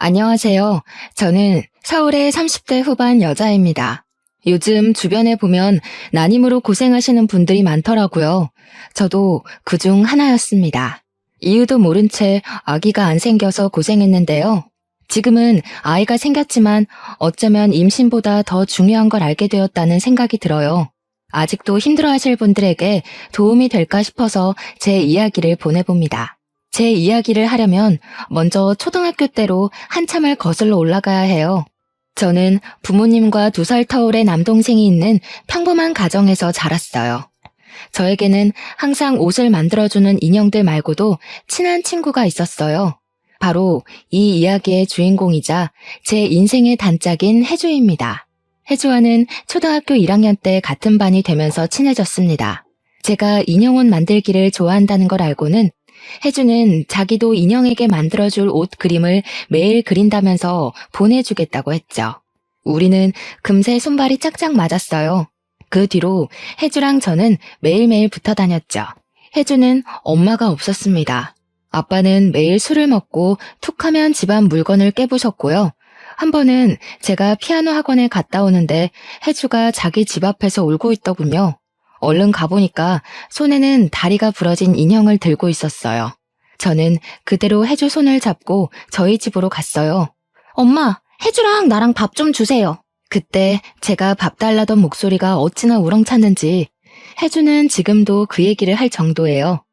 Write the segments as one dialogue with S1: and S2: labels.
S1: 안녕하세요. 저는 서울의 30대 후반 여자입니다. 요즘 주변에 보면 난임으로 고생하시는 분들이 많더라고요. 저도 그중 하나였습니다. 이유도 모른 채 아기가 안 생겨서 고생했는데요. 지금은 아이가 생겼지만 어쩌면 임신보다 더 중요한 걸 알게 되었다는 생각이 들어요. 아직도 힘들어하실 분들에게 도움이 될까 싶어서 제 이야기를 보내봅니다. 제 이야기를 하려면 먼저 초등학교 때로 한참을 거슬러 올라가야 해요. 저는 부모님과 2살 터울의 남동생이 있는 평범한 가정에서 자랐어요. 저에게는 항상 옷을 만들어주는 인형들 말고도 친한 친구가 있었어요. 바로 이 이야기의 주인공이자 제 인생의 단짝인 혜주입니다. 혜주와는 초등학교 1학년 때 같은 반이 되면서 친해졌습니다. 제가 인형옷 만들기를 좋아한다는 걸 알고는 혜주는 자기도 인형에게 만들어줄 옷 그림을 매일 그린다면서 보내주겠다고 했죠. 우리는 금세 손발이 짝짝 맞았어요. 그 뒤로 혜주랑 저는 매일매일 붙어 다녔죠. 혜주는 엄마가 없었습니다. 아빠는 매일 술을 먹고 툭하면 집안 물건을 깨부셨고요. 한 번은 제가 피아노 학원에 갔다 오는데 혜주가 자기 집 앞에서 울고 있더군요. 얼른 가보니까 손에는 다리가 부러진 인형을 들고 있었어요. 저는 그대로 혜주 손을 잡고 저희 집으로 갔어요. 엄마, 혜주랑 나랑 밥 좀 주세요. 그때 제가 밥 달라던 목소리가 어찌나 우렁찼는지 혜주는 지금도 그 얘기를 할 정도예요.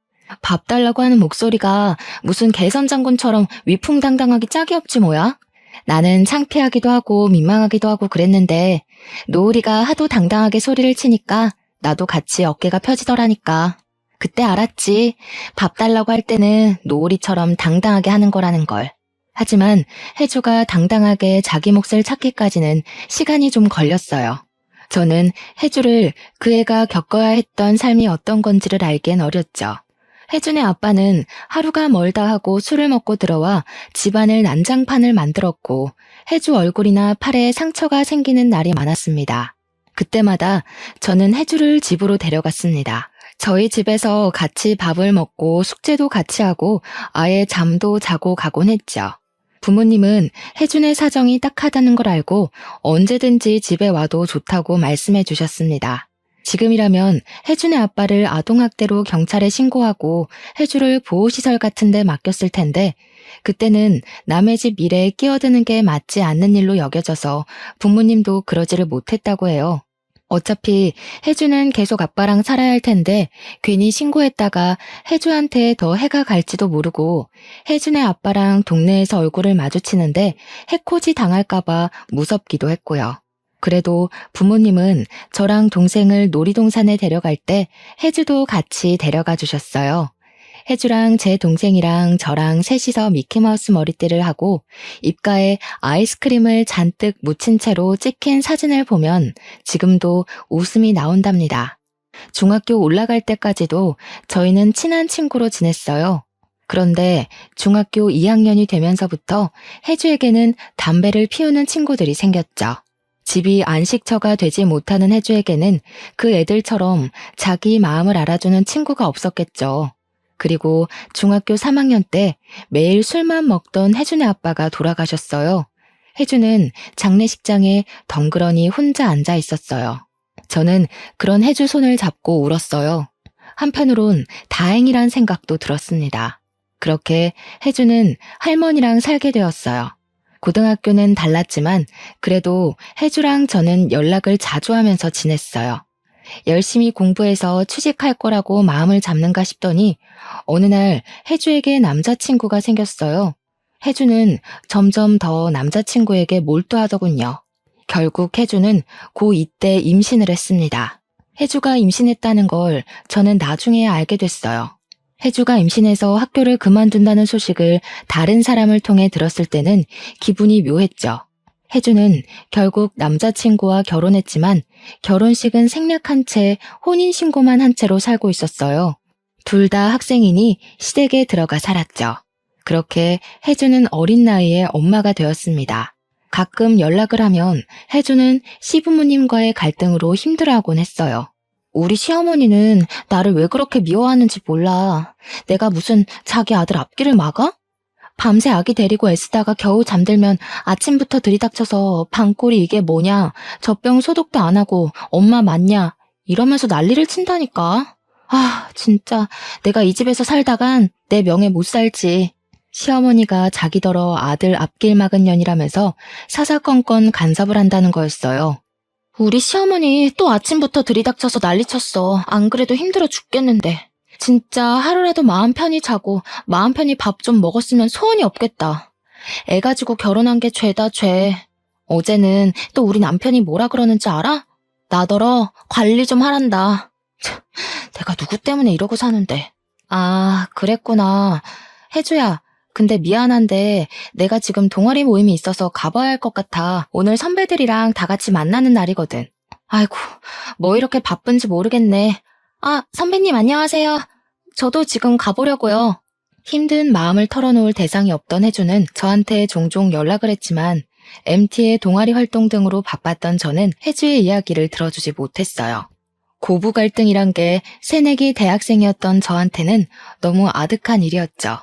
S1: 밥 달라고 하는 목소리가 무슨 개선장군처럼 위풍당당하기 짝이 없지 뭐야? 나는 창피하기도 하고 민망하기도 하고 그랬는데 노을이가 하도 당당하게 소리를 치니까 나도 같이 어깨가 펴지더라니까. 그때 알았지. 밥 달라고 할 때는 노을이처럼 당당하게 하는 거라는 걸. 하지만 혜주가 당당하게 자기 몫을 찾기까지는 시간이 좀 걸렸어요. 저는 혜주를 그 애가 겪어야 했던 삶이 어떤 건지를 알기엔 어렸죠. 혜준의 아빠는 하루가 멀다 하고 술을 먹고 들어와 집안을 난장판을 만들었고 혜주 얼굴이나 팔에 상처가 생기는 날이 많았습니다. 그때마다 저는 혜주를 집으로 데려갔습니다. 저희 집에서 같이 밥을 먹고 숙제도 같이 하고 아예 잠도 자고 가곤 했죠. 부모님은 혜준의 사정이 딱하다는 걸 알고 언제든지 집에 와도 좋다고 말씀해 주셨습니다. 지금이라면 혜준의 아빠를 아동학대로 경찰에 신고하고 혜주를 보호시설 같은 데 맡겼을 텐데 그때는 남의 집 일에 끼어드는 게 맞지 않는 일로 여겨져서 부모님도 그러지를 못했다고 해요. 어차피 혜주는 계속 아빠랑 살아야 할 텐데 괜히 신고했다가 혜주한테 더 해가 갈지도 모르고 혜준의 아빠랑 동네에서 얼굴을 마주치는데 해코지 당할까봐 무섭기도 했고요. 그래도 부모님은 저랑 동생을 놀이동산에 데려갈 때 혜주도 같이 데려가 주셨어요. 혜주랑 제 동생이랑 저랑 셋이서 미키마우스 머리띠를 하고 입가에 아이스크림을 잔뜩 묻힌 채로 찍힌 사진을 보면 지금도 웃음이 나온답니다. 중학교 올라갈 때까지도 저희는 친한 친구로 지냈어요. 그런데 중학교 2학년이 되면서부터 혜주에게는 담배를 피우는 친구들이 생겼죠. 집이 안식처가 되지 못하는 혜주에게는 그 애들처럼 자기 마음을 알아주는 친구가 없었겠죠. 그리고 중학교 3학년 때 매일 술만 먹던 혜준의 아빠가 돌아가셨어요. 혜준은 장례식장에 덩그러니 혼자 앉아 있었어요. 저는 그런 혜주 손을 잡고 울었어요. 한편으론 다행이란 생각도 들었습니다. 그렇게 혜주는 할머니랑 살게 되었어요. 고등학교는 달랐지만 그래도 혜주랑 저는 연락을 자주 하면서 지냈어요. 열심히 공부해서 취직할 거라고 마음을 잡는가 싶더니 어느 날 혜주에게 남자친구가 생겼어요. 혜주는 점점 더 남자친구에게 몰두하더군요. 결국 혜주는 고2 때 임신을 했습니다. 혜주가 임신했다는 걸 저는 나중에 알게 됐어요. 혜주가 임신해서 학교를 그만둔다는 소식을 다른 사람을 통해 들었을 때는 기분이 묘했죠. 혜주는 결국 남자친구와 결혼했지만 결혼식은 생략한 채 혼인신고만 한 채로 살고 있었어요. 둘 다 학생이니 시댁에 들어가 살았죠. 그렇게 혜주는 어린 나이에 엄마가 되었습니다. 가끔 연락을 하면 혜주는 시부모님과의 갈등으로 힘들어하곤 했어요. 우리 시어머니는 나를 왜 그렇게 미워하는지 몰라. 내가 무슨 자기 아들 앞길을 막아? 밤새 아기 데리고 애쓰다가 겨우 잠들면 아침부터 들이닥쳐서 방꼬리 이게 뭐냐, 젖병 소독도 안 하고 엄마 맞냐 이러면서 난리를 친다니까. 아, 진짜 내가 이 집에서 살다간 내 명예 못 살지. 시어머니가 자기더러 아들 앞길 막은 년이라면서 사사건건 간섭을 한다는 거였어요. 우리 시어머니 또 아침부터 들이닥쳐서 난리쳤어. 안 그래도 힘들어 죽겠는데. 진짜 하루라도 마음 편히 자고 마음 편히 밥 좀 먹었으면 소원이 없겠다. 애 가지고 결혼한 게 죄다 죄. 어제는 또 우리 남편이 뭐라 그러는지 알아? 나더러 관리 좀 하란다. 참, 내가 누구 때문에 이러고 사는데. 아, 그랬구나. 혜주야, 근데 미안한데 내가 지금 동아리 모임이 있어서 가봐야 할 것 같아. 오늘 선배들이랑 다 같이 만나는 날이거든. 아이고, 뭐 이렇게 바쁜지 모르겠네. 아, 선배님 안녕하세요. 저도 지금 가보려고요. 힘든 마음을 털어놓을 대상이 없던 혜주는 저한테 종종 연락을 했지만 MT의 동아리 활동 등으로 바빴던 저는 혜주의 이야기를 들어주지 못했어요. 고부 갈등이란 게 새내기 대학생이었던 저한테는 너무 아득한 일이었죠.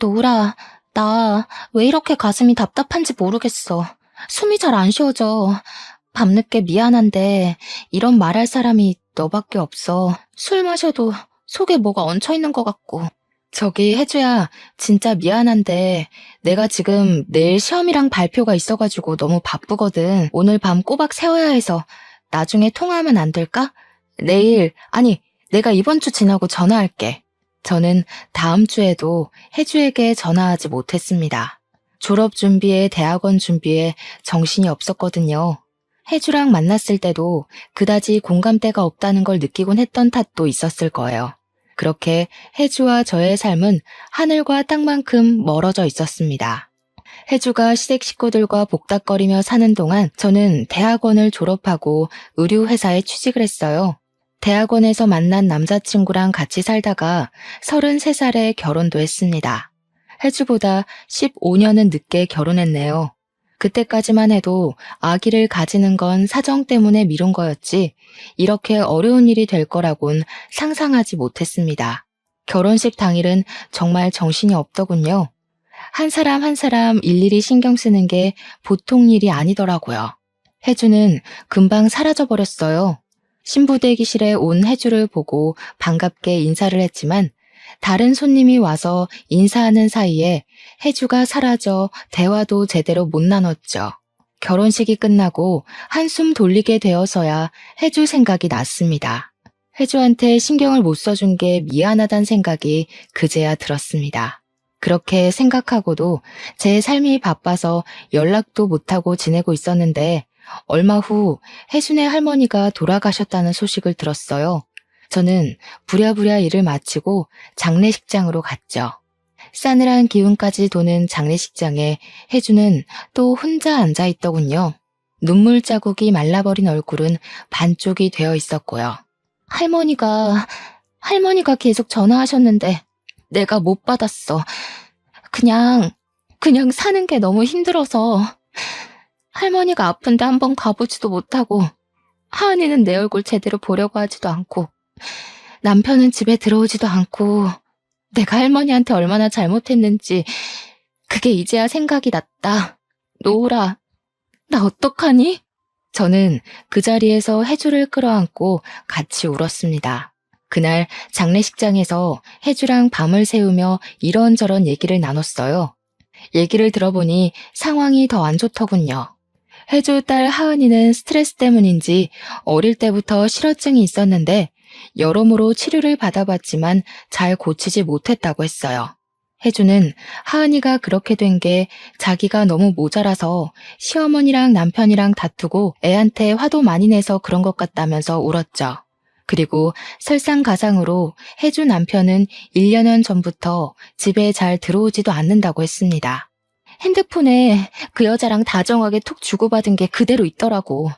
S1: 노을아, 나 왜 이렇게 가슴이 답답한지 모르겠어. 숨이 잘 안 쉬어져. 밤늦게 미안한데 이런 말할 사람이 너밖에 없어. 술 마셔도 속에 뭐가 얹혀있는 것 같고. 저기 혜주야, 진짜 미안한데 내가 지금 내일 시험이랑 발표가 있어가지고 너무 바쁘거든. 오늘 밤 꼬박 세워야 해서 나중에 통화하면 안 될까? 아니 내가 이번 주 지나고 전화할게. 저는 다음 주에도 혜주에게 전화하지 못했습니다. 졸업 준비에 대학원 준비에 정신이 없었거든요. 혜주랑 만났을 때도 그다지 공감대가 없다는 걸 느끼곤 했던 탓도 있었을 거예요. 그렇게 혜주와 저의 삶은 하늘과 땅만큼 멀어져 있었습니다. 혜주가 시댁 식구들과 복닥거리며 사는 동안 저는 대학원을 졸업하고 의류회사에 취직을 했어요. 대학원에서 만난 남자친구랑 같이 살다가 33살에 결혼도 했습니다. 혜주보다 15년은 늦게 결혼했네요. 그때까지만 해도 아기를 가지는 건 사정 때문에 미룬 거였지 이렇게 어려운 일이 될 거라곤 상상하지 못했습니다. 결혼식 당일은 정말 정신이 없더군요. 한 사람 한 사람 일일이 신경 쓰는 게 보통 일이 아니더라고요. 혜주는 금방 사라져버렸어요. 신부 대기실에 온 혜주를 보고 반갑게 인사를 했지만 다른 손님이 와서 인사하는 사이에 혜주가 사라져 대화도 제대로 못 나눴죠. 결혼식이 끝나고 한숨 돌리게 되어서야 혜주 생각이 났습니다. 혜주한테 신경을 못 써준 게 미안하단 생각이 그제야 들었습니다. 그렇게 생각하고도 제 삶이 바빠서 연락도 못하고 지내고 있었는데 얼마 후 혜순의 할머니가 돌아가셨다는 소식을 들었어요. 저는 부랴부랴 일을 마치고 장례식장으로 갔죠. 싸늘한 기운까지 도는 장례식장에 혜주는 또 혼자 앉아있더군요. 눈물 자국이 말라버린 얼굴은 반쪽이 되어 있었고요. 할머니가 계속 전화하셨는데 내가 못 받았어. 그냥 사는 게 너무 힘들어서 할머니가 아픈데 한번 가보지도 못하고 하은이는 내 얼굴 제대로 보려고 하지도 않고 남편은 집에 들어오지도 않고 내가 할머니한테 얼마나 잘못했는지 그게 이제야 생각이 났다. 노을아, 나 어떡하니? 저는 그 자리에서 혜주를 끌어안고 같이 울었습니다. 그날 장례식장에서 혜주랑 밤을 새우며 이런저런 얘기를 나눴어요. 얘기를 들어보니 상황이 더 안 좋더군요. 혜주 딸 하은이는 스트레스 때문인지 어릴 때부터 실어증이 있었는데 여러모로 치료를 받아봤지만 잘 고치지 못했다고 했어요. 혜주는 하은이가 그렇게 된 게 자기가 너무 모자라서 시어머니랑 남편이랑 다투고 애한테 화도 많이 내서 그런 것 같다면서 울었죠. 그리고 설상가상으로 혜주 남편은 1년 전부터 집에 잘 들어오지도 않는다고 했습니다. 핸드폰에 그 여자랑 다정하게 톡 주고받은 게 그대로 있더라고.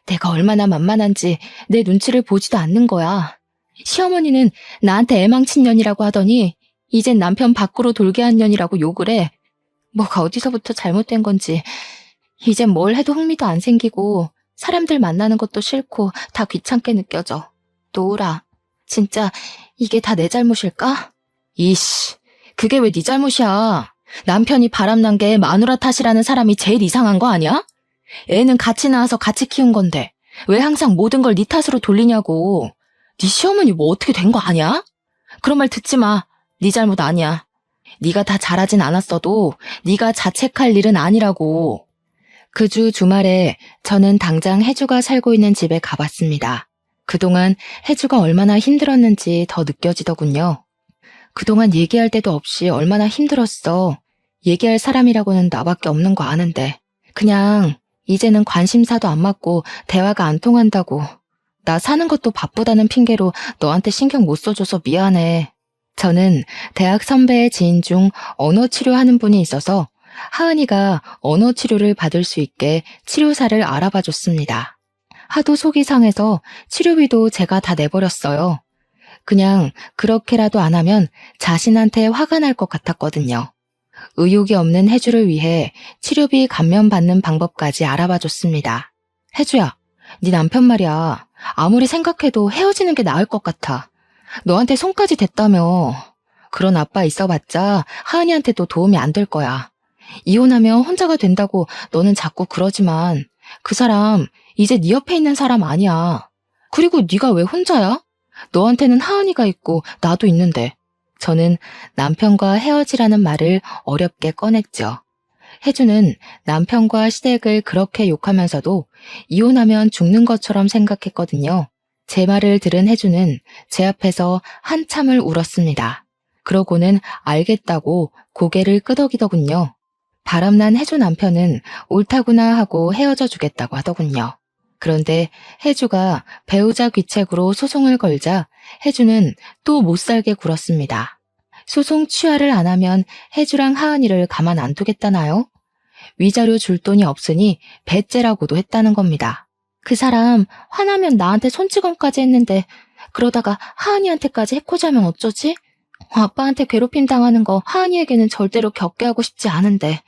S1: 내가 얼마나 만만한지 내 눈치를 보지도 않는 거야. 시어머니는 나한테 애망친년이라고 하더니 이젠 남편 밖으로 돌게 한 년이라고 욕을 해. 뭐가 어디서부터 잘못된 건지 이젠 뭘 해도 흥미도 안 생기고 사람들 만나는 것도 싫고 다 귀찮게 느껴져. 노을아, 진짜 이게 다 내 잘못일까? 이씨, 그게 왜 네 잘못이야. 남편이 바람난 게 마누라 탓이라는 사람이 제일 이상한 거 아니야? 애는 같이 낳아서 같이 키운 건데 왜 항상 모든 걸 네 탓으로 돌리냐고. 네 시어머니 뭐 어떻게 된 거 아니야? 그런 말 듣지 마. 네 잘못 아니야. 네가 다 잘하진 않았어도 네가 자책할 일은 아니라고. 그 주 주말에 저는 당장 혜주가 살고 있는 집에 가봤습니다. 그동안 혜주가 얼마나 힘들었는지 더 느껴지더군요. 그동안 얘기할 데도 없이 얼마나 힘들었어. 얘기할 사람이라고는 나밖에 없는 거 아는데. 그냥 이제는 관심사도 안 맞고 대화가 안 통한다고. 나 사는 것도 바쁘다는 핑계로 너한테 신경 못 써줘서 미안해. 저는 대학 선배의 지인 중 언어 치료하는 분이 있어서 하은이가 언어 치료를 받을 수 있게 치료사를 알아봐 줬습니다. 하도 속이 상해서 치료비도 제가 다 내버렸어요. 그냥 그렇게라도 안 하면 자신한테 화가 날 것 같았거든요. 의욕이 없는 혜주를 위해 치료비 감면받는 방법까지 알아봐 줬습니다. 혜주야, 네 남편 말이야. 아무리 생각해도 헤어지는 게 나을 것 같아. 너한테 손까지 댔다며. 그런 아빠 있어봤자 하은이한테도 도움이 안 될 거야. 이혼하면 혼자가 된다고 너는 자꾸 그러지만 그 사람 이제 네 옆에 있는 사람 아니야. 그리고 네가 왜 혼자야? 너한테는 하은이가 있고 나도 있는데. 저는 남편과 헤어지라는 말을 어렵게 꺼냈죠. 혜주는 남편과 시댁을 그렇게 욕하면서도 이혼하면 죽는 것처럼 생각했거든요. 제 말을 들은 혜주는 제 앞에서 한참을 울었습니다. 그러고는 알겠다고 고개를 끄덕이더군요. 바람난 혜주 남편은 옳다구나 하고 헤어져 주겠다고 하더군요. 그런데 혜주가 배우자 귀책으로 소송을 걸자 혜주는 또 못살게 굴었습니다. 소송 취하를 안 하면 혜주랑 하은이를 가만 안 두겠다나요? 위자료 줄 돈이 없으니 배째라고도 했다는 겁니다. 그 사람 화나면 나한테 손찌검까지 했는데 그러다가 하은이한테까지 해코지하면 어쩌지? 아빠한테 괴롭힘 당하는 거 하은이에게는 절대로 겪게 하고 싶지 않은데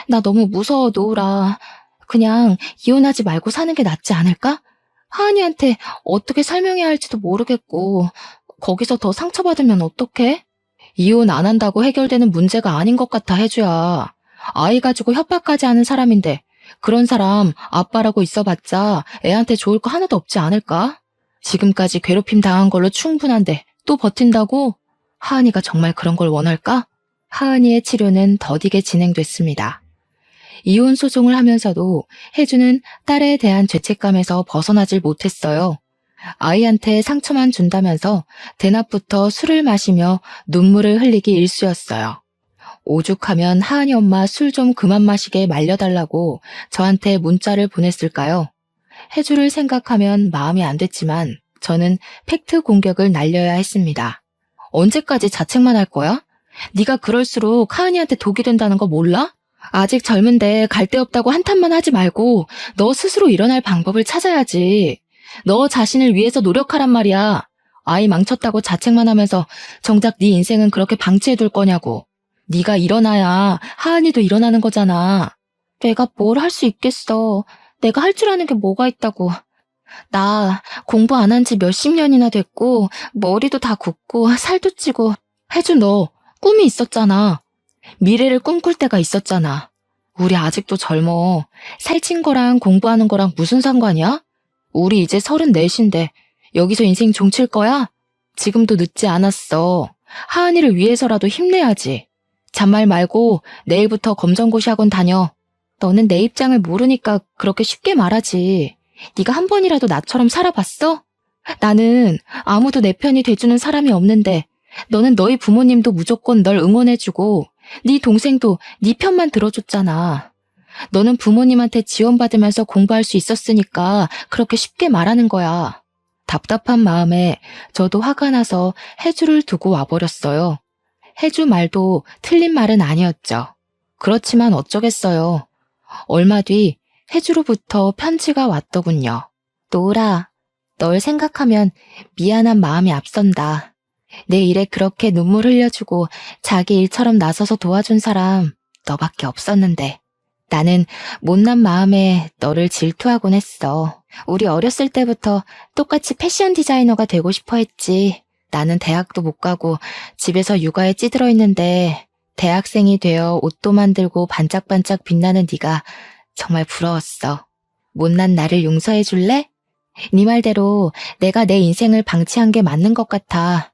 S1: 나 너무 무서워 노우라. 그냥 이혼하지 말고 사는 게 낫지 않을까? 하은이한테 어떻게 설명해야 할지도 모르겠고 거기서 더 상처받으면 어떡해? 이혼 안 한다고 해결되는 문제가 아닌 것 같아 혜주야. 아이 가지고 협박까지 하는 사람인데 그런 사람 아빠라고 있어봤자 애한테 좋을 거 하나도 없지 않을까? 지금까지 괴롭힘 당한 걸로 충분한데 또 버틴다고? 하은이가 정말 그런 걸 원할까? 하은이의 치료는 더디게 진행됐습니다. 이혼 소송을 하면서도 혜주는 딸에 대한 죄책감에서 벗어나질 못했어요. 아이한테 상처만 준다면서 대낮부터 술을 마시며 눈물을 흘리기 일쑤였어요. 오죽하면 하은이 엄마 술 좀 그만 마시게 말려달라고 저한테 문자를 보냈을까요? 혜주를 생각하면 마음이 안 됐지만 저는 팩트 공격을 날려야 했습니다. 언제까지 자책만 할 거야? 네가 그럴수록 하은이한테 독이 된다는 거 몰라? 아직 젊은데 갈 데 없다고 한탄만 하지 말고 너 스스로 일어날 방법을 찾아야지. 너 자신을 위해서 노력하란 말이야. 아이 망쳤다고 자책만 하면서 정작 네 인생은 그렇게 방치해둘 거냐고. 네가 일어나야 하은이도 일어나는 거잖아. 내가 뭘 할 수 있겠어. 내가 할 줄 아는 게 뭐가 있다고. 나 공부 안 한 지 몇십 년이나 됐고 머리도 다 굽고 살도 찌고. 혜주 너 꿈이 있었잖아. 미래를 꿈꿀 때가 있었잖아. 우리 아직도 젊어. 살찐 거랑 공부하는 거랑 무슨 상관이야? 우리 이제 34인데 여기서 인생 종칠 거야? 지금도 늦지 않았어. 하은이를 위해서라도 힘내야지. 잔말 말고 내일부터 검정고시 학원 다녀. 너는 내 입장을 모르니까 그렇게 쉽게 말하지. 네가 한 번이라도 나처럼 살아봤어? 나는 아무도 내 편이 돼주는 사람이 없는데 너는 너희 부모님도 무조건 널 응원해주고 네 동생도 네 편만 들어줬잖아. 너는 부모님한테 지원받으면서 공부할 수 있었으니까 그렇게 쉽게 말하는 거야. 답답한 마음에 저도 화가 나서 혜주를 두고 와버렸어요. 혜주 말도 틀린 말은 아니었죠. 그렇지만 어쩌겠어요. 얼마 뒤 혜주로부터 편지가 왔더군요. 노을아, 널 생각하면 미안한 마음이 앞선다. 내 일에 그렇게 눈물 흘려주고 자기 일처럼 나서서 도와준 사람 너밖에 없었는데 나는 못난 마음에 너를 질투하곤 했어. 우리 어렸을 때부터 똑같이 패션 디자이너가 되고 싶어 했지. 나는 대학도 못 가고 집에서 육아에 찌들어 있는데 대학생이 되어 옷도 만들고 반짝반짝 빛나는 네가 정말 부러웠어. 못난 나를 용서해 줄래? 네 말대로 내가 내 인생을 방치한 게 맞는 것 같아.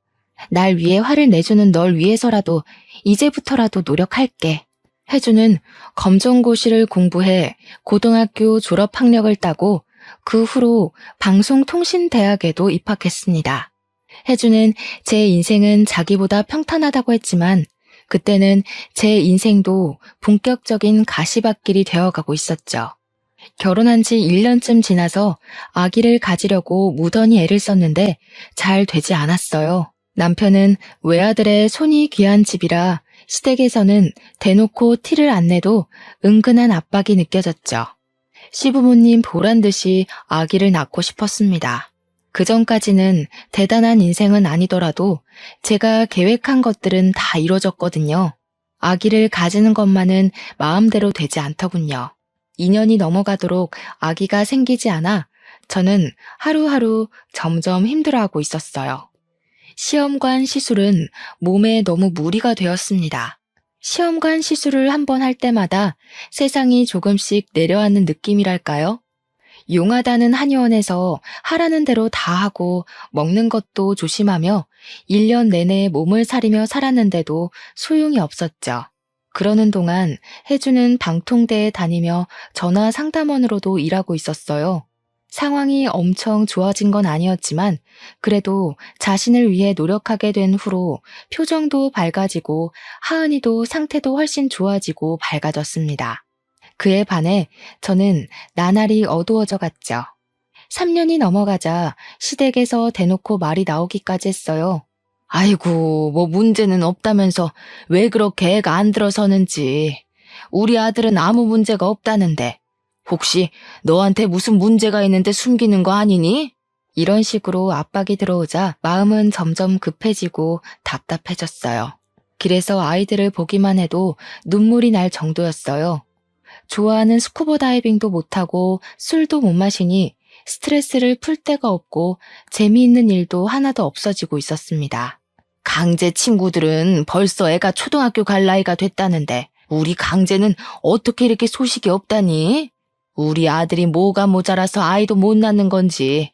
S1: 날 위해 화를 내주는 널 위해서라도 이제부터라도 노력할게. 혜주는 검정고시를 공부해 고등학교 졸업 학력을 따고 그 후로 방송통신대학에도 입학했습니다. 혜주는 제 인생은 자기보다 평탄하다고 했지만 그때는 제 인생도 본격적인 가시밭길이 되어가고 있었죠. 결혼한 지 1년쯤 지나서 아기를 가지려고 무던히 애를 썼는데 잘 되지 않았어요. 남편은 외아들의 손이 귀한 집이라 시댁에서는 대놓고 티를 안 내도 은근한 압박이 느껴졌죠. 시부모님 보란 듯이 아기를 낳고 싶었습니다. 그 전까지는 대단한 인생은 아니더라도 제가 계획한 것들은 다 이뤄졌거든요. 아기를 가지는 것만은 마음대로 되지 않더군요. 2년이 넘어가도록 아기가 생기지 않아 저는 하루하루 점점 힘들어하고 있었어요. 시험관 시술은 몸에 너무 무리가 되었습니다. 시험관 시술을 한 번 할 때마다 세상이 조금씩 내려앉는 느낌이랄까요? 용하다는 한의원에서 하라는 대로 다 하고 먹는 것도 조심하며 1년 내내 몸을 사리며 살았는데도 소용이 없었죠. 그러는 동안 혜주는 방통대에 다니며 전화 상담원으로도 일하고 있었어요. 상황이 엄청 좋아진 건 아니었지만 그래도 자신을 위해 노력하게 된 후로 표정도 밝아지고 하은이도 상태도 훨씬 좋아지고 밝아졌습니다. 그에 반해 저는 나날이 어두워져 갔죠. 3년이 넘어가자 시댁에서 대놓고 말이 나오기까지 했어요. 아이고, 뭐 문제는 없다면서 왜 그렇게 애가 안 들어서는지. 우리 아들은 아무 문제가 없다는데 혹시 너한테 무슨 문제가 있는데 숨기는 거 아니니? 이런 식으로 압박이 들어오자 마음은 점점 급해지고 답답해졌어요. 길에서 아이들을 보기만 해도 눈물이 날 정도였어요. 좋아하는 스쿠버 다이빙도 못하고 술도 못 마시니 스트레스를 풀 데가 없고 재미있는 일도 하나도 없어지고 있었습니다. 강제 친구들은 벌써 애가 초등학교 갈 나이가 됐다는데 우리 강제는 어떻게 이렇게 소식이 없다니? 우리 아들이 뭐가 모자라서 아이도 못 낳는 건지.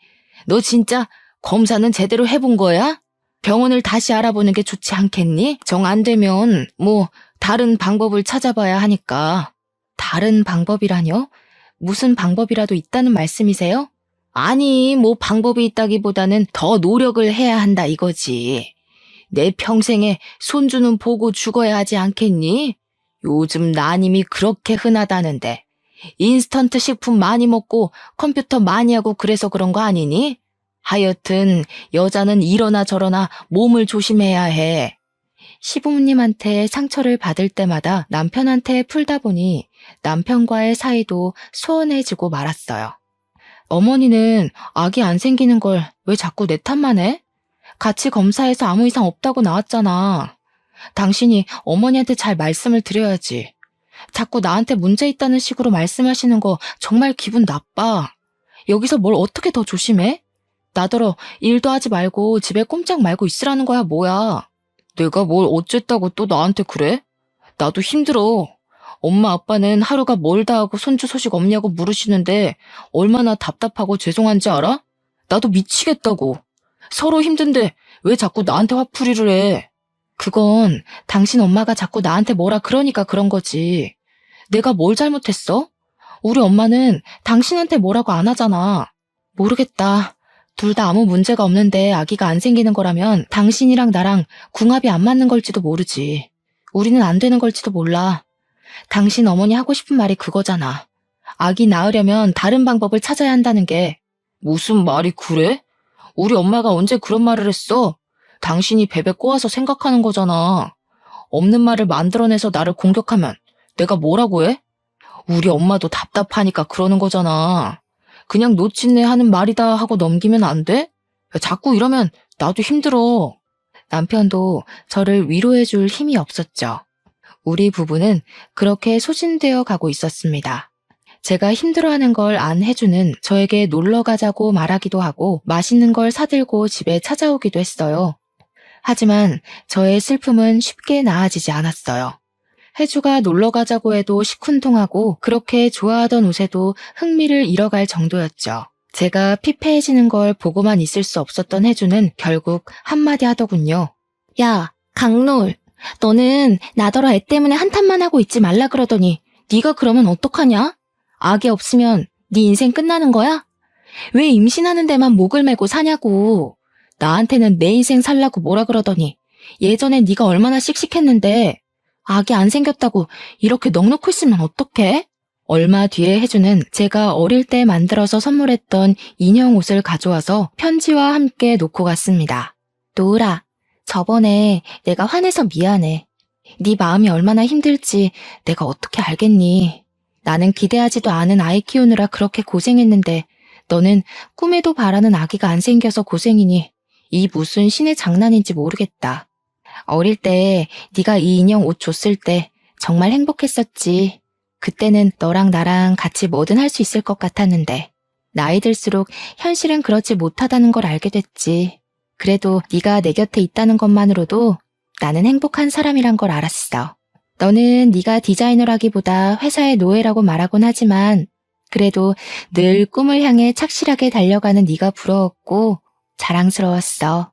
S1: 너 진짜 검사는 제대로 해본 거야? 병원을 다시 알아보는 게 좋지 않겠니? 정 안 되면 뭐 다른 방법을 찾아봐야 하니까. 다른 방법이라뇨? 무슨 방법이라도 있다는 말씀이세요? 아니, 뭐 방법이 있다기보다는 더 노력을 해야 한다 이거지. 내 평생에 손주는 보고 죽어야 하지 않겠니? 요즘 난임이 그렇게 흔하다는데 인스턴트 식품 많이 먹고 컴퓨터 많이 하고 그래서 그런 거 아니니? 하여튼 여자는 이러나 저러나 몸을 조심해야 해. 시부모님한테 상처를 받을 때마다 남편한테 풀다 보니 남편과의 사이도 소원해지고 말았어요. 어머니는 아기 안 생기는 걸 왜 자꾸 내 탓만 해? 같이 검사해서 아무 이상 없다고 나왔잖아. 당신이 어머니한테 잘 말씀을 드려야지. 자꾸 나한테 문제 있다는 식으로 말씀하시는 거 정말 기분 나빠. 여기서 뭘 어떻게 더 조심해? 나더러 일도 하지 말고 집에 꼼짝 말고 있으라는 거야 뭐야. 내가 뭘 어쨌다고 또 나한테 그래? 나도 힘들어. 엄마 아빠는 하루가 멀다 하고 손주 소식 없냐고 물으시는데 얼마나 답답하고 죄송한지 알아? 나도 미치겠다고. 서로 힘든데 왜 자꾸 나한테 화풀이를 해? 그건 당신 엄마가 자꾸 나한테 뭐라 그러니까 그런 거지. 내가 뭘 잘못했어? 우리 엄마는 당신한테 뭐라고 안 하잖아. 모르겠다. 둘 다 아무 문제가 없는데 아기가 안 생기는 거라면 당신이랑 나랑 궁합이 안 맞는 걸지도 모르지. 우리는 안 되는 걸지도 몰라. 당신 어머니 하고 싶은 말이 그거잖아. 아기 낳으려면 다른 방법을 찾아야 한다는 게. 무슨 말이 그래? 우리 엄마가 언제 그런 말을 했어? 당신이 베베 꼬아서 생각하는 거잖아. 없는 말을 만들어내서 나를 공격하면 내가 뭐라고 해? 우리 엄마도 답답하니까 그러는 거잖아. 그냥 놓친네 하는 말이다 하고 넘기면 안 돼? 자꾸 이러면 나도 힘들어. 남편도 저를 위로해줄 힘이 없었죠. 우리 부부는 그렇게 소진되어 가고 있었습니다. 제가 힘들어하는 걸 안 해주는 저에게 놀러 가자고 말하기도 하고 맛있는 걸 사들고 집에 찾아오기도 했어요. 하지만 저의 슬픔은 쉽게 나아지지 않았어요. 혜주가 놀러 가자고 해도 시큰둥하고 그렇게 좋아하던 옷에도 흥미를 잃어갈 정도였죠. 제가 피폐해지는 걸 보고만 있을 수 없었던 혜주는 결국 한마디 하더군요. 야, 강노을, 너는 나더러 애 때문에 한탄만 하고 있지 말라 그러더니 네가 그러면 어떡하냐? 아기 없으면 네 인생 끝나는 거야? 왜 임신하는 데만 목을 메고 사냐고. 나한테는 내 인생 살라고 뭐라 그러더니 예전엔 네가 얼마나 씩씩했는데 아기 안 생겼다고 이렇게 넋놓고 있으면 어떡해? 얼마 뒤에 혜주는 제가 어릴 때 만들어서 선물했던 인형 옷을 가져와서 편지와 함께 놓고 갔습니다. 노을아, 저번에 내가 화내서 미안해. 네 마음이 얼마나 힘들지 내가 어떻게 알겠니? 나는 기대하지도 않은 아이 키우느라 그렇게 고생했는데 너는 꿈에도 바라는 아기가 안 생겨서 고생이니 이 무슨 신의 장난인지 모르겠다. 어릴 때 네가 이 인형 옷 줬을 때 정말 행복했었지. 그때는 너랑 나랑 같이 뭐든 할 수 있을 것 같았는데 나이 들수록 현실은 그렇지 못하다는 걸 알게 됐지. 그래도 네가 내 곁에 있다는 것만으로도 나는 행복한 사람이란 걸 알았어. 너는 네가 디자이너라기보다 회사의 노예라고 말하곤 하지만 그래도 늘 꿈을 향해 착실하게 달려가는 네가 부러웠고 자랑스러웠어.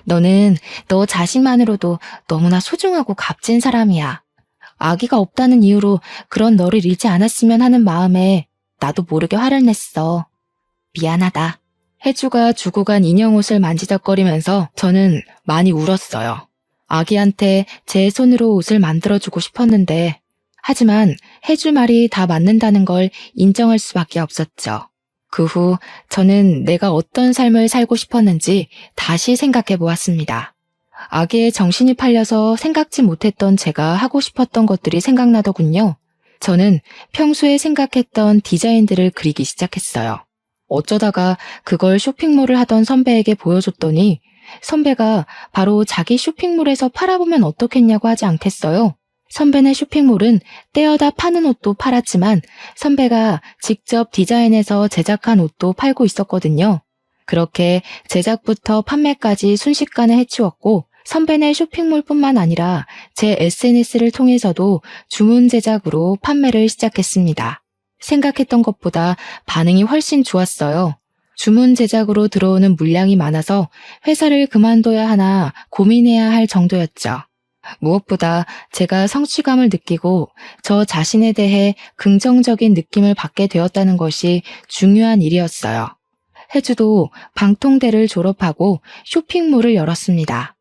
S1: 너는 너 자신만으로도 너무나 소중하고 값진 사람이야. 아기가 없다는 이유로 그런 너를 잃지 않았으면 하는 마음에 나도 모르게 화를 냈어. 미안하다. 혜주가 주고 간 인형 옷을 만지작거리면서 저는 많이 울었어요. 아기한테 제 손으로 옷을 만들어주고 싶었는데 하지만 혜주 말이 다 맞는다는 걸 인정할 수밖에 없었죠. 그 후 저는 내가 어떤 삶을 살고 싶었는지 다시 생각해 보았습니다. 아기의 정신이 팔려서 생각지 못했던 제가 하고 싶었던 것들이 생각나더군요. 저는 평소에 생각했던 디자인들을 그리기 시작했어요. 어쩌다가 그걸 쇼핑몰을 하던 선배에게 보여줬더니 선배가 바로 자기 쇼핑몰에서 팔아보면 어떻겠냐고 하지 않겠어요? 선배네 쇼핑몰은 떼어다 파는 옷도 팔았지만 선배가 직접 디자인해서 제작한 옷도 팔고 있었거든요. 그렇게 제작부터 판매까지 순식간에 해치웠고 선배네 쇼핑몰뿐만 아니라 제 SNS를 통해서도 주문 제작으로 판매를 시작했습니다. 생각했던 것보다 반응이 훨씬 좋았어요. 주문 제작으로 들어오는 물량이 많아서 회사를 그만둬야 하나 고민해야 할 정도였죠. 무엇보다 제가 성취감을 느끼고 저 자신에 대해 긍정적인 느낌을 받게 되었다는 것이 중요한 일이었어요. 혜주도 방통대를 졸업하고 쇼핑몰을 열었습니다.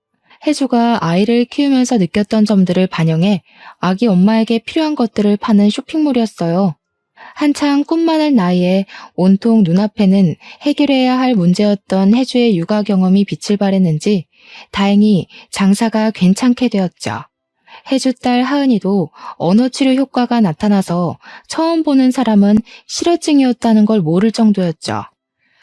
S1: 혜주가 아이를 키우면서 느꼈던 점들을 반영해 아기 엄마에게 필요한 것들을 파는 쇼핑몰이었어요. 한창 꿈 많을 나이에 온통 눈앞에는 해결해야 할 문제였던 혜주의 육아 경험이 빛을 발했는지 다행히 장사가 괜찮게 되었죠. 혜주 딸 하은이도 언어치료 효과가 나타나서 처음 보는 사람은 실어증이었다는 걸 모를 정도였죠.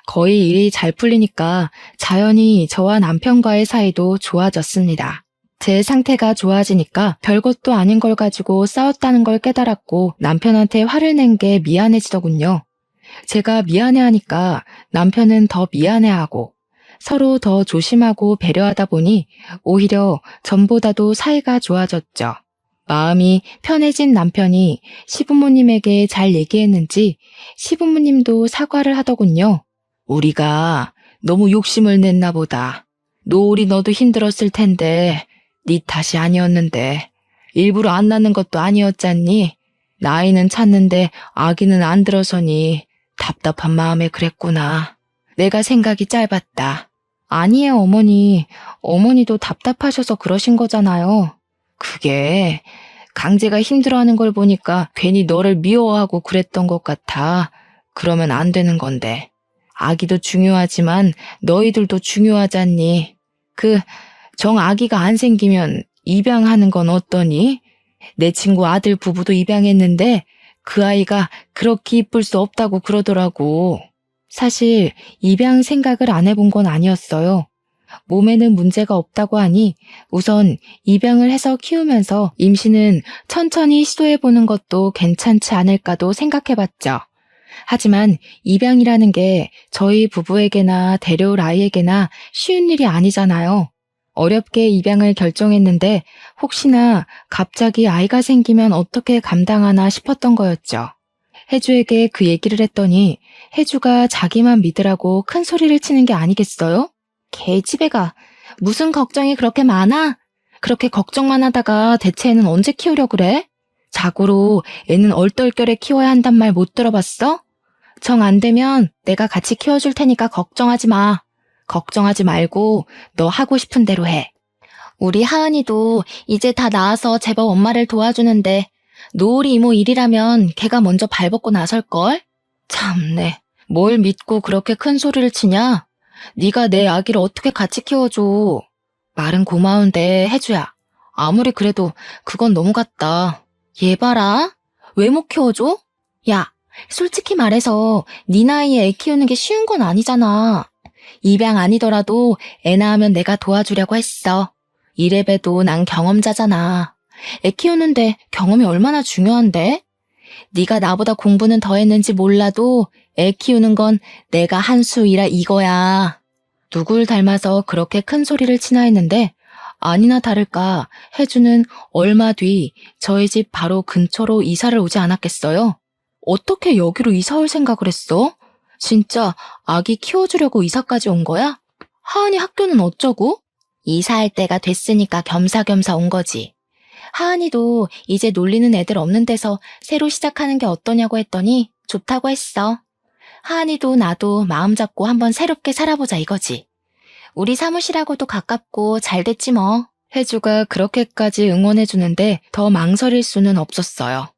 S1: 거의 일이 잘 풀리니까 자연히 저와 남편과의 사이도 좋아졌습니다. 제 상태가 좋아지니까 별것도 아닌 걸 가지고 싸웠다는 걸 깨달았고 남편한테 화를 낸 게 미안해지더군요. 제가 미안해하니까 남편은 더 미안해하고 서로 더 조심하고 배려하다 보니 오히려 전보다도 사이가 좋아졌죠. 마음이 편해진 남편이 시부모님에게 잘 얘기했는지 시부모님도 사과를 하더군요. 우리가 너무 욕심을 냈나 보다. 노을이 너도 힘들었을 텐데 네 탓이 아니었는데 일부러 안 낳는 것도 아니었잖니. 나이는 찼는데 아기는 안 들어서니 답답한 마음에 그랬구나. 내가 생각이 짧았다. 아니에요, 어머니. 어머니도 답답하셔서 그러신 거잖아요. 그게 강제가 힘들어하는 걸 보니까 괜히 너를 미워하고 그랬던 것 같아. 그러면 안 되는 건데. 아기도 중요하지만 너희들도 중요하잖니. 정 아기가 안 생기면 입양하는 건 어떠니? 내 친구 아들 부부도 입양했는데 그 아이가 그렇게 이쁠 수 없다고 그러더라고. 사실 입양 생각을 안 해본 건 아니었어요. 몸에는 문제가 없다고 하니 우선 입양을 해서 키우면서 임신은 천천히 시도해보는 것도 괜찮지 않을까도 생각해봤죠. 하지만 입양이라는 게 저희 부부에게나 데려올 아이에게나 쉬운 일이 아니잖아요. 어렵게 입양을 결정했는데 혹시나 갑자기 아이가 생기면 어떻게 감당하나 싶었던 거였죠. 혜주에게 그 얘기를 했더니 혜주가 자기만 믿으라고 큰 소리를 치는 게 아니겠어요? 개집애가 무슨 걱정이 그렇게 많아? 그렇게 걱정만 하다가 대체 애는 언제 키우려고 그래? 자고로 애는 얼떨결에 키워야 한단 말 못 들어봤어? 정 안 되면 내가 같이 키워줄 테니까 걱정하지 마. 걱정하지 말고 너 하고 싶은 대로 해. 우리 하은이도 이제 다 나아서 제법 엄마를 도와주는데 노을이 이모 일이라면 걔가 먼저 발벗고 나설걸? 참네. 뭘 믿고 그렇게 큰 소리를 치냐? 네가 내 아기를 어떻게 같이 키워줘. 말은 고마운데 혜주야. 아무리 그래도 그건 너무 같다. 얘 봐라. 왜 못 키워줘? 야, 솔직히 말해서 네 나이에 애 키우는 게 쉬운 건 아니잖아. 입양 아니더라도 애 낳으면 내가 도와주려고 했어. 이래봬도 난 경험자잖아. 애 키우는데 경험이 얼마나 중요한데? 네가 나보다 공부는 더 했는지 몰라도 애 키우는 건 내가 한 수이라 이거야. 누굴 닮아서 그렇게 큰 소리를 치나 했는데 아니나 다를까 혜주는 얼마 뒤 저희 집 바로 근처로 이사를 오지 않았겠어요? 어떻게 여기로 이사 올 생각을 했어? 진짜 아기 키워주려고 이사까지 온 거야? 하은이 학교는 어쩌고? 이사할 때가 됐으니까 겸사겸사 온 거지. 하은이도 이제 놀리는 애들 없는 데서 새로 시작하는 게 어떠냐고 했더니 좋다고 했어. 하은이도 나도 마음 잡고 한번 새롭게 살아보자 이거지. 우리 사무실하고도 가깝고 잘 됐지 뭐. 혜주가 그렇게까지 응원해주는데 더 망설일 수는 없었어요.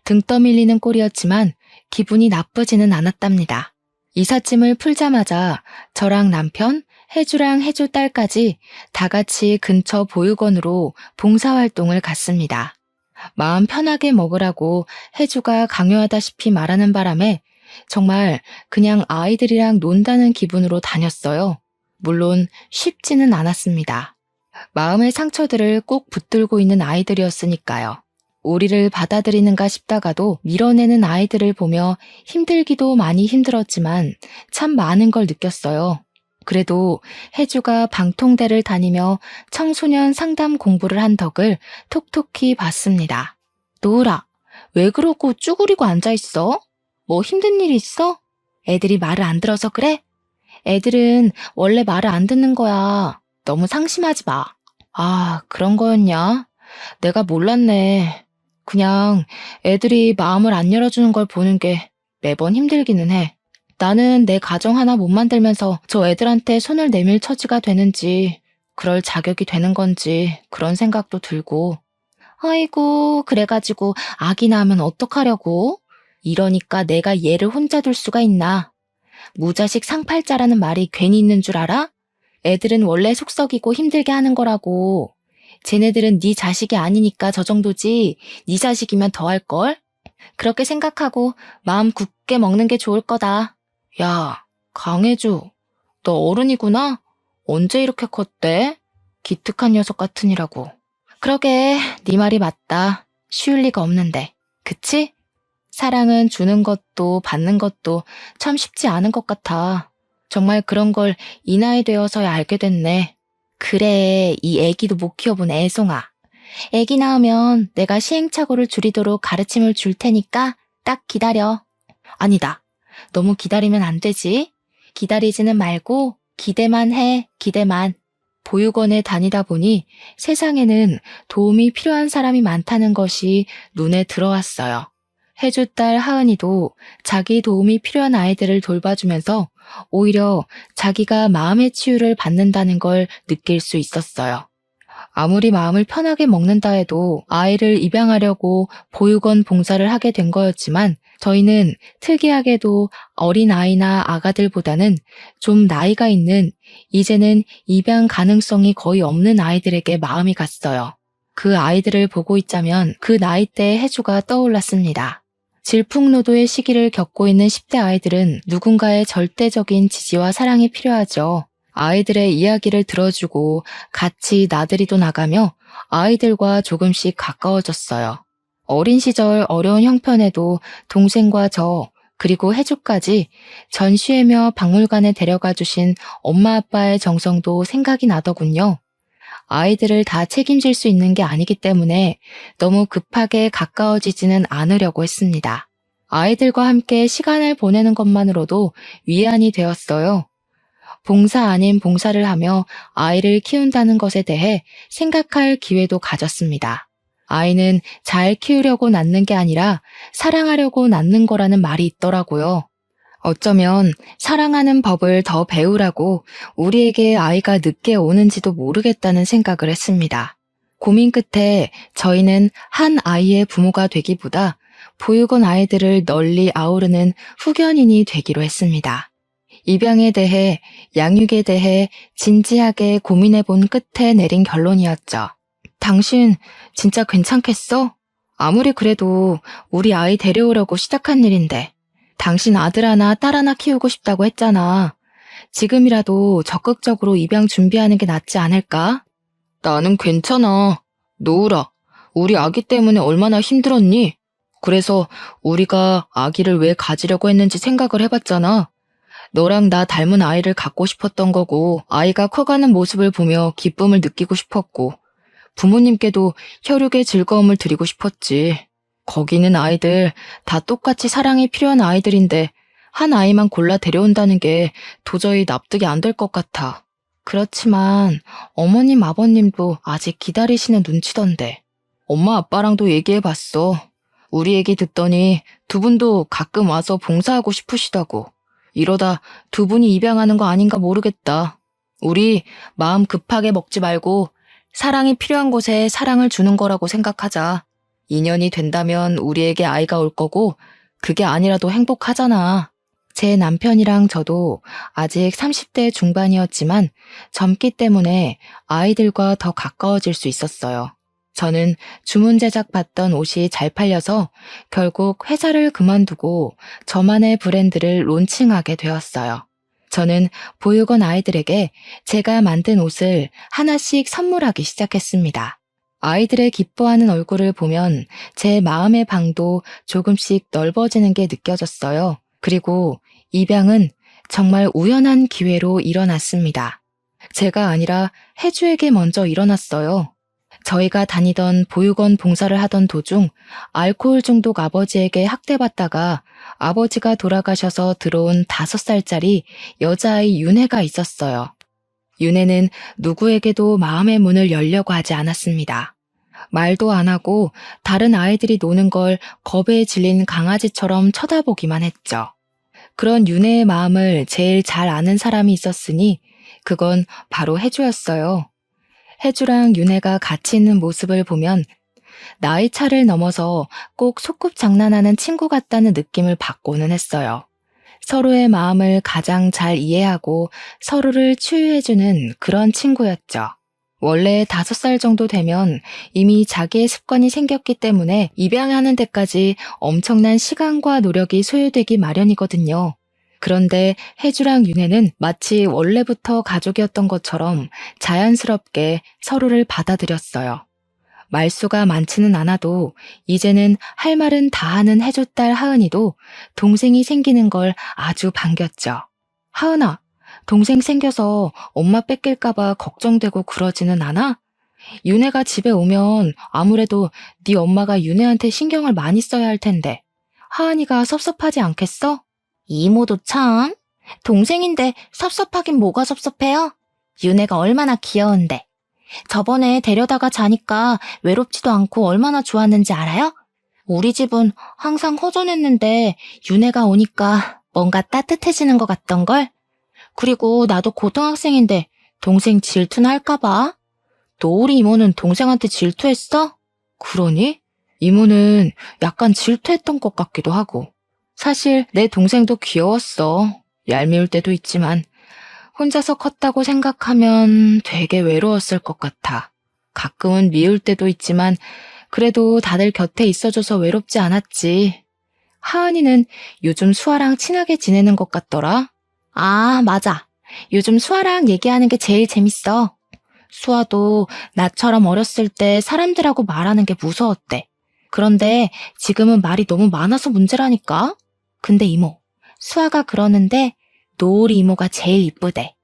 S1: 등 떠밀리는 꼴이었지만 기분이 나쁘지는 않았답니다. 이삿짐을 풀자마자 저랑 남편, 혜주랑 혜주 딸까지 다 같이 근처 보육원으로 봉사활동을 갔습니다. 마음 편하게 먹으라고 혜주가 강요하다시피 말하는 바람에 정말 그냥 아이들이랑 논다는 기분으로 다녔어요. 물론 쉽지는 않았습니다. 마음의 상처들을 꼭 붙들고 있는 아이들이었으니까요. 우리를 받아들이는가 싶다가도 밀어내는 아이들을 보며 힘들기도 많이 힘들었지만 참 많은 걸 느꼈어요. 그래도 혜주가 방통대를 다니며 청소년 상담 공부를 한 덕을 톡톡히 봤습니다. 노을아, 왜 그러고 쭈그리고 앉아있어? 뭐 힘든 일 있어? 애들이 말을 안 들어서 그래? 애들은 원래 말을 안 듣는 거야. 너무 상심하지 마. 아, 그런 거였냐? 내가 몰랐네. 그냥 애들이 마음을 안 열어주는 걸 보는 게 매번 힘들기는 해. 나는 내 가정 하나 못 만들면서 저 애들한테 손을 내밀 처지가 되는지, 그럴 자격이 되는 건지 그런 생각도 들고. 아이고, 그래가지고 아기 낳으면 어떡하려고? 이러니까 내가 얘를 혼자 둘 수가 있나? 무자식 상팔자라는 말이 괜히 있는 줄 알아? 애들은 원래 속썩이고 힘들게 하는 거라고. 쟤네들은 네 자식이 아니니까 저 정도지 네 자식이면 더 할걸? 그렇게 생각하고 마음 굳게 먹는 게 좋을 거다. 야, 강혜주, 너 어른이구나? 언제 이렇게 컸대? 기특한 녀석 같으니라고. 그러게, 네 말이 맞다. 쉬울 리가 없는데. 그치? 사랑은 주는 것도 받는 것도 참 쉽지 않은 것 같아. 정말 그런 걸 이 나이 되어서야 알게 됐네. 그래, 이 애기도 못 키워본 애송아. 애기 낳으면 내가 시행착오를 줄이도록 가르침을 줄 테니까 딱 기다려. 아니다. 너무 기다리면 안 되지. 기다리지는 말고 기대만 해, 기대만. 보육원에 다니다 보니 세상에는 도움이 필요한 사람이 많다는 것이 눈에 들어왔어요. 혜주 딸 하은이도 자기 도움이 필요한 아이들을 돌봐주면서 오히려 자기가 마음의 치유를 받는다는 걸 느낄 수 있었어요. 아무리 마음을 편하게 먹는다 해도 아이를 입양하려고 보육원 봉사를 하게 된 거였지만 저희는 특이하게도 어린아이나 아가들보다는 좀 나이가 있는 이제는 입양 가능성이 거의 없는 아이들에게 마음이 갔어요. 그 아이들을 보고 있자면 그 나이대의 혜주가 떠올랐습니다. 질풍노도의 시기를 겪고 있는 10대 아이들은 누군가의 절대적인 지지와 사랑이 필요하죠. 아이들의 이야기를 들어주고 같이 나들이도 나가며 아이들과 조금씩 가까워졌어요. 어린 시절 어려운 형편에도 동생과 저 그리고 혜주까지 전시회며 박물관에 데려가 주신 엄마 아빠의 정성도 생각이 나더군요. 아이들을 다 책임질 수 있는 게 아니기 때문에 너무 급하게 가까워지지는 않으려고 했습니다. 아이들과 함께 시간을 보내는 것만으로도 위안이 되었어요. 봉사 아닌 봉사를 하며 아이를 키운다는 것에 대해 생각할 기회도 가졌습니다. 아이는 잘 키우려고 낳는 게 아니라 사랑하려고 낳는 거라는 말이 있더라고요. 어쩌면 사랑하는 법을 더 배우라고 우리에게 아이가 늦게 오는지도 모르겠다는 생각을 했습니다. 고민 끝에 저희는 한 아이의 부모가 되기보다 보육원 아이들을 널리 아우르는 후견인이 되기로 했습니다. 입양에 대해, 양육에 대해 진지하게 고민해 본 끝에 내린 결론이었죠. 당신 진짜 괜찮겠어? 아무리 그래도 우리 아이 데려오려고 시작한 일인데. 당신 아들 하나 딸 하나 키우고 싶다고 했잖아. 지금이라도 적극적으로 입양 준비하는 게 낫지 않을까? 나는 괜찮아. 노우라, 우리 아기 때문에 얼마나 힘들었니? 그래서 우리가 아기를 왜 가지려고 했는지 생각을 해봤잖아. 너랑 나 닮은 아이를 갖고 싶었던 거고, 아이가 커가는 모습을 보며 기쁨을 느끼고 싶었고, 부모님께도 혈육의 즐거움을 드리고 싶었지. 거기 있는 아이들 다 똑같이 사랑이 필요한 아이들인데 한 아이만 골라 데려온다는 게 도저히 납득이 안 될 것 같아. 그렇지만 어머님 아버님도 아직 기다리시는 눈치던데. 엄마 아빠랑도 얘기해봤어. 우리 얘기 듣더니 두 분도 가끔 와서 봉사하고 싶으시다고. 이러다 두 분이 입양하는 거 아닌가 모르겠다. 우리 마음 급하게 먹지 말고 사랑이 필요한 곳에 사랑을 주는 거라고 생각하자. 2년이 된다면 우리에게 아이가 올 거고 그게 아니라도 행복하잖아. 제 남편이랑 저도 아직 30대 중반이었지만 젊기 때문에 아이들과 더 가까워질 수 있었어요. 저는 주문 제작 받던 옷이 잘 팔려서 결국 회사를 그만두고 저만의 브랜드를 론칭하게 되었어요. 저는 보육원 아이들에게 제가 만든 옷을 하나씩 선물하기 시작했습니다. 아이들의 기뻐하는 얼굴을 보면 제 마음의 방도 조금씩 넓어지는 게 느껴졌어요. 그리고 입양은 정말 우연한 기회로 일어났습니다. 제가 아니라 혜주에게 먼저 일어났어요. 저희가 다니던 보육원 봉사를 하던 도중 알코올 중독 아버지에게 학대받다가 아버지가 돌아가셔서 들어온 5살짜리 여자아이 윤혜가 있었어요. 윤혜는 누구에게도 마음의 문을 열려고 하지 않았습니다. 말도 안 하고 다른 아이들이 노는 걸 겁에 질린 강아지처럼 쳐다보기만 했죠. 그런 윤혜의 마음을 제일 잘 아는 사람이 있었으니 그건 바로 혜주였어요. 혜주랑 윤혜가 같이 있는 모습을 보면 나이 차를 넘어서 꼭 소꿉장난하는 친구 같다는 느낌을 받고는 했어요. 서로의 마음을 가장 잘 이해하고 서로를 치유해주는 그런 친구였죠. 원래 5살 정도 되면 이미 자기의 습관이 생겼기 때문에 입양하는 데까지 엄청난 시간과 노력이 소요되기 마련이거든요. 그런데 혜주랑 윤혜는 마치 원래부터 가족이었던 것처럼 자연스럽게 서로를 받아들였어요. 말수가 많지는 않아도 이제는 할 말은 다 하는 혜주 딸 하은이도 동생이 생기는 걸 아주 반겼죠. 하은아, 동생 생겨서 엄마 뺏길까봐 걱정되고 그러지는 않아? 윤혜가 집에 오면 아무래도 네 엄마가 윤혜한테 신경을 많이 써야 할 텐데 하은이가 섭섭하지 않겠어? 이모도 참. 동생인데 섭섭하긴 뭐가 섭섭해요? 윤혜가 얼마나 귀여운데. 저번에 데려다가 자니까 외롭지도 않고 얼마나 좋았는지 알아요? 우리 집은 항상 허전했는데 윤혜가 오니까 뭔가 따뜻해지는 것 같던걸? 그리고 나도 고등학생인데 동생 질투나 할까봐? 노을이 이모는 동생한테 질투했어? 그러니? 이모는 약간 질투했던 것 같기도 하고. 사실 내 동생도 귀여웠어. 얄미울 때도 있지만 혼자서 컸다고 생각하면 되게 외로웠을 것 같아. 가끔은 미울 때도 있지만 그래도 다들 곁에 있어줘서 외롭지 않았지. 하은이는 요즘 수아랑 친하게 지내는 것 같더라. 아, 맞아. 요즘 수아랑 얘기하는 게 제일 재밌어. 수아도 나처럼 어렸을 때 사람들하고 말하는 게 무서웠대. 그런데 지금은 말이 너무 많아서 문제라니까? 근데 이모, 수아가 그러는데 노을이 이모가 제일 이쁘대.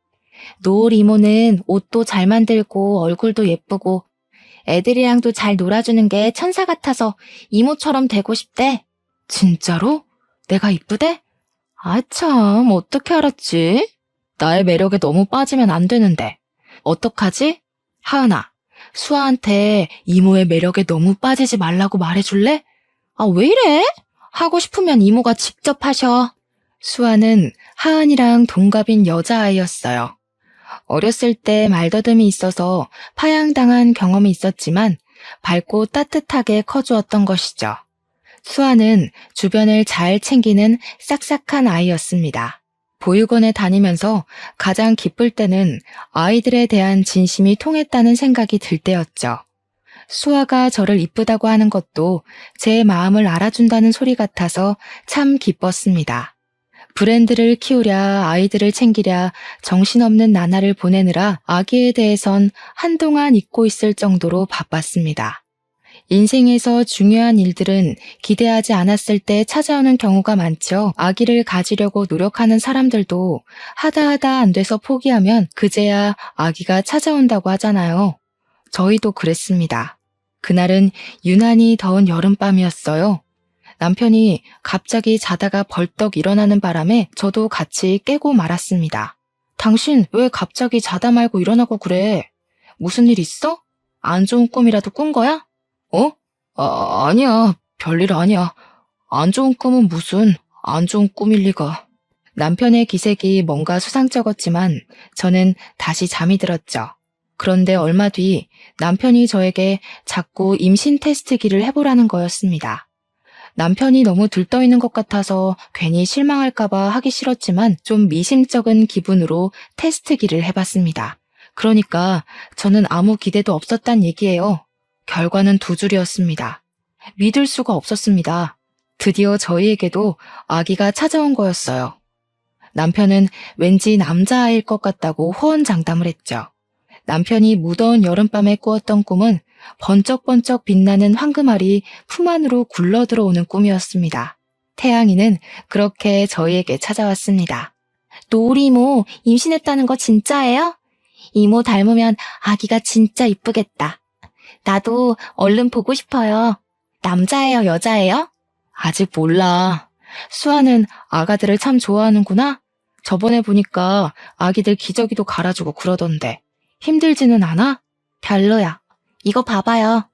S1: 노을 이모는 옷도 잘 만들고 얼굴도 예쁘고 애들이랑도 잘 놀아주는 게 천사 같아서 이모처럼 되고 싶대. 진짜로? 내가 이쁘대? 아, 참, 어떻게 알았지? 나의 매력에 너무 빠지면 안 되는데. 어떡하지? 하은아, 수아한테 이모의 매력에 너무 빠지지 말라고 말해줄래? 아, 왜 이래? 하고 싶으면 이모가 직접 하셔. 수아는 하은이랑 동갑인 여자아이였어요. 어렸을 때 말더듬이 있어서 파양당한 경험이 있었지만 밝고 따뜻하게 커주었던 것이죠. 수아는 주변을 잘 챙기는 싹싹한 아이였습니다. 보육원에 다니면서 가장 기쁠 때는 아이들에 대한 진심이 통했다는 생각이 들 때였죠. 수아가 저를 이쁘다고 하는 것도 제 마음을 알아준다는 소리 같아서 참 기뻤습니다. 브랜드를 키우랴 아이들을 챙기랴 정신없는 나날을 보내느라 아기에 대해선 한동안 잊고 있을 정도로 바빴습니다. 인생에서 중요한 일들은 기대하지 않았을 때 찾아오는 경우가 많죠. 아기를 가지려고 노력하는 사람들도 하다 안 돼서 포기하면 그제야 아기가 찾아온다고 하잖아요. 저희도 그랬습니다. 그날은 유난히 더운 여름밤이었어요. 남편이 갑자기 자다가 벌떡 일어나는 바람에 저도 같이 깨고 말았습니다. 당신 왜 갑자기 자다 말고 일어나고 그래? 무슨 일 있어? 안 좋은 꿈이라도 꾼 거야? 어? 아니야. 별일 아니야. 안 좋은 꿈은 무슨 안 좋은 꿈일 리가. 남편의 기색이 뭔가 수상쩍었지만 저는 다시 잠이 들었죠. 그런데 얼마 뒤 남편이 저에게 자꾸 임신 테스트기를 해보라는 거였습니다. 남편이 너무 들떠있는 것 같아서 괜히 실망할까봐 하기 싫었지만 좀 미심쩍은 기분으로 테스트기를 해봤습니다. 그러니까 저는 아무 기대도 없었단 얘기예요. 결과는 두 줄이었습니다. 믿을 수가 없었습니다. 드디어 저희에게도 아기가 찾아온 거였어요. 남편은 왠지 남자아이일 것 같다고 호언장담을 했죠. 남편이 무더운 여름밤에 꾸었던 꿈은 번쩍번쩍 빛나는 황금알이 품 안으로 굴러 들어오는 꿈이었습니다. 태양이는 그렇게 저희에게 찾아왔습니다. 노을이 이모 임신했다는 거 진짜예요? 이모 닮으면 아기가 진짜 이쁘겠다. 나도 얼른 보고 싶어요. 남자예요, 여자예요? 아직 몰라. 수아는 아가들을 참 좋아하는구나. 저번에 보니까 아기들 기저귀도 갈아주고 그러던데. 힘들지는 않아? 별로야. 이거 봐봐요.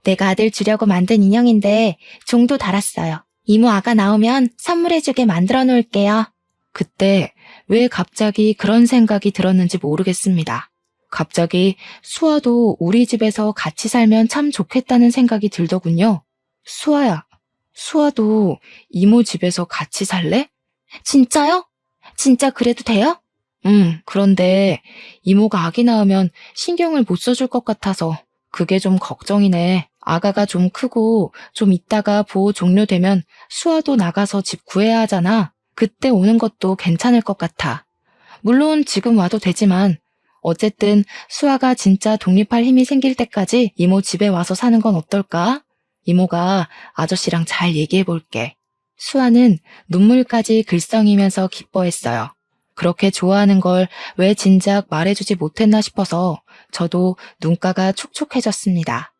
S1: 내가 아들 주려고 만든 인형인데 종도 달았어요. 이모 아가 나오면 선물해주게 만들어 놓을게요. 그때 왜 갑자기 그런 생각이 들었는지 모르겠습니다. 갑자기 수아도 우리 집에서 같이 살면 참 좋겠다는 생각이 들더군요. 수아야, 수아도 이모 집에서 같이 살래? 진짜요? 진짜 그래도 돼요? 그런데 이모가 아기 낳으면 신경을 못 써줄 것 같아서 그게 좀 걱정이네. 아가가 좀 크고 좀 있다가 보호 종료되면 수아도 나가서 집 구해야 하잖아. 그때 오는 것도 괜찮을 것 같아. 물론 지금 와도 되지만 어쨌든 수아가 진짜 독립할 힘이 생길 때까지 이모 집에 와서 사는 건 어떨까? 이모가 아저씨랑 잘 얘기해 볼게. 수아는 눈물까지 글썽이면서 기뻐했어요. 그렇게 좋아하는 걸 왜 진작 말해주지 못했나 싶어서 저도 눈가가 촉촉해졌습니다.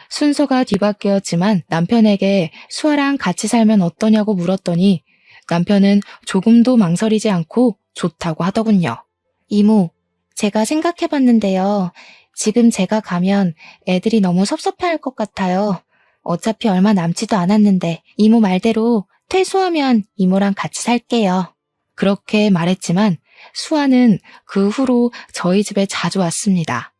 S1: 순서가 뒤바뀌었지만 남편에게 수아랑 같이 살면 어떠냐고 물었더니 남편은 조금도 망설이지 않고 좋다고 하더군요. 이모, 제가 생각해봤는데요. 지금 제가 가면 애들이 너무 섭섭해할 것 같아요. 어차피 얼마 남지도 않았는데 이모 말대로 퇴소하면 이모랑 같이 살게요. 그렇게 말했지만 수아는 그 후로 저희 집에 자주 왔습니다.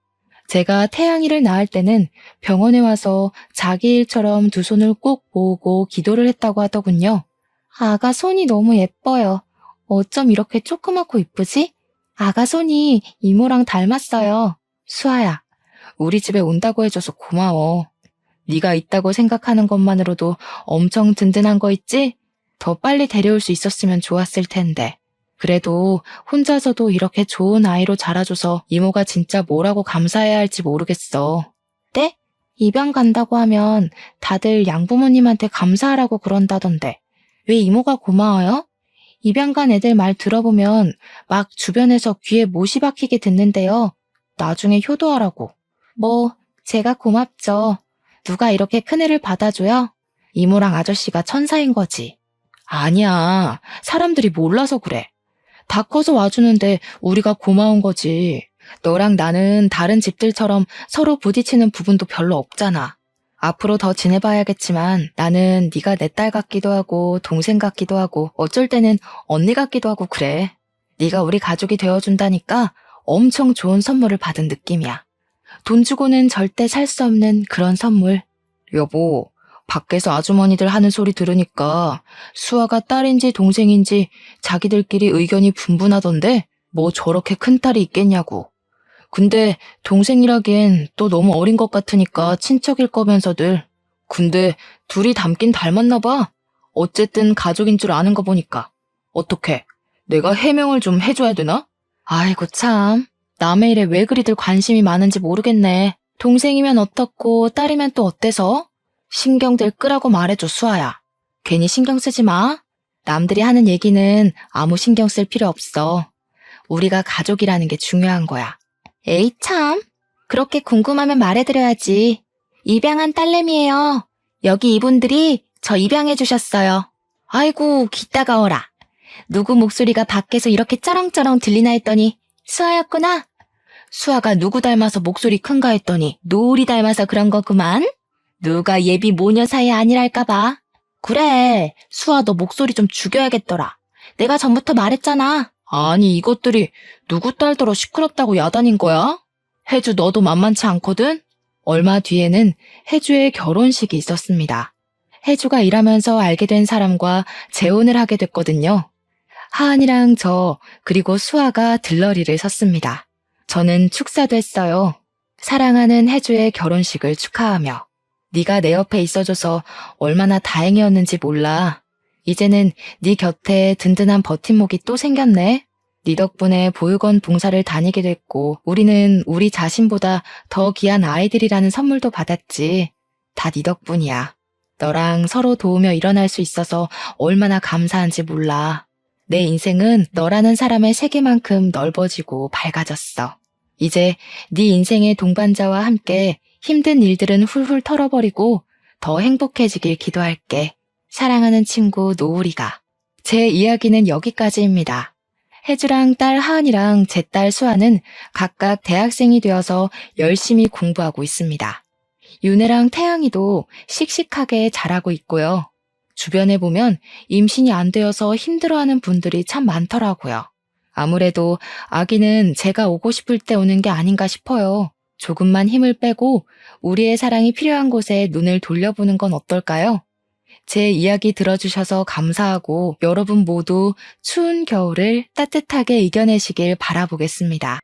S1: 제가 태양이를 낳을 때는 병원에 와서 자기 일처럼 두 손을 꼭 모으고 기도를 했다고 하더군요. 아가 손이 너무 예뻐요. 어쩜 이렇게 조그맣고 이쁘지? 아가 손이 이모랑 닮았어요. 수아야, 우리 집에 온다고 해줘서 고마워. 네가 있다고 생각하는 것만으로도 엄청 든든한 거 있지? 더 빨리 데려올 수 있었으면 좋았을 텐데. 그래도 혼자서도 이렇게 좋은 아이로 자라줘서 이모가 진짜 뭐라고 감사해야 할지 모르겠어. 네? 입양 간다고 하면 다들 양부모님한테 감사하라고 그런다던데. 왜 이모가 고마워요? 입양 간 애들 말 들어보면 막 주변에서 귀에 못이 박히게 듣는데요. 나중에 효도하라고. 뭐, 제가 고맙죠. 누가 이렇게 큰애를 받아줘요? 이모랑 아저씨가 천사인 거지. 아니야. 사람들이 몰라서 그래. 다 커서 와주는데 우리가 고마운 거지. 너랑 나는 다른 집들처럼 서로 부딪히는 부분도 별로 없잖아. 앞으로 더 지내봐야겠지만 나는 네가 내 딸 같기도 하고 동생 같기도 하고 어쩔 때는 언니 같기도 하고 그래. 네가 우리 가족이 되어준다니까 엄청 좋은 선물을 받은 느낌이야. 돈 주고는 절대 살 수 없는 그런 선물. 여보, 밖에서 아주머니들 하는 소리 들으니까 수아가 딸인지 동생인지 자기들끼리 의견이 분분하던데 뭐 저렇게 큰 딸이 있겠냐고. 근데 동생이라기엔 또 너무 어린 것 같으니까 친척일 거면서들. 근데 둘이 닮긴 닮았나 봐. 어쨌든 가족인 줄 아는 거 보니까. 어떡해? 내가 해명을 좀 해줘야 되나? 아이고 참. 남의 일에 왜 그리들 관심이 많은지 모르겠네. 동생이면 어떻고 딸이면 또 어때서? 신경들 끄라고 말해줘 수아야. 괜히 신경 쓰지 마. 남들이 하는 얘기는 아무 신경 쓸 필요 없어. 우리가 가족이라는 게 중요한 거야. 에이 참. 그렇게 궁금하면 말해드려야지. 입양한 딸내미예요. 여기 이분들이 저 입양해 주셨어요. 아이고 귀 따가워라. 누구 목소리가 밖에서 이렇게 쩌렁쩌렁 들리나 했더니 수아였구나. 수아가 누구 닮아서 목소리 큰가 했더니 노을이 닮아서 그런 거구만. 누가 예비 모녀 사이 아니랄까봐. 그래, 수아 너 목소리 좀 죽여야겠더라. 내가 전부터 말했잖아. 아니 이것들이 누구 딸더러 시끄럽다고 야단인 거야? 혜주 너도 만만치 않거든? 얼마 뒤에는 혜주의 결혼식이 있었습니다. 혜주가 일하면서 알게 된 사람과 재혼을 하게 됐거든요. 하은이랑 저 그리고 수아가 들러리를 섰습니다. 저는 축사도 했어요. 사랑하는 혜주의 결혼식을 축하하며. 네가 내 옆에 있어줘서 얼마나 다행이었는지 몰라. 이제는 네 곁에 든든한 버팀목이 또 생겼네. 네 덕분에 보육원 봉사를 다니게 됐고 우리는 우리 자신보다 더 귀한 아이들이라는 선물도 받았지. 다 네 덕분이야. 너랑 서로 도우며 일어날 수 있어서 얼마나 감사한지 몰라. 내 인생은 너라는 사람의 세계만큼 넓어지고 밝아졌어. 이제 네 인생의 동반자와 함께 힘든 일들은 훌훌 털어버리고 더 행복해지길 기도할게. 사랑하는 친구 노우리가. 제 이야기는 여기까지입니다. 혜주랑 딸 하은이랑 제 딸 수아는 각각 대학생이 되어서 열심히 공부하고 있습니다. 윤혜랑 태양이도 씩씩하게 자라고 있고요. 주변에 보면 임신이 안 되어서 힘들어하는 분들이 참 많더라고요. 아무래도 아기는 제가 오고 싶을 때 오는 게 아닌가 싶어요. 조금만 힘을 빼고 우리의 사랑이 필요한 곳에 눈을 돌려보는 건 어떨까요? 제 이야기 들어주셔서 감사하고 여러분 모두 추운 겨울을 따뜻하게 이겨내시길 바라보겠습니다.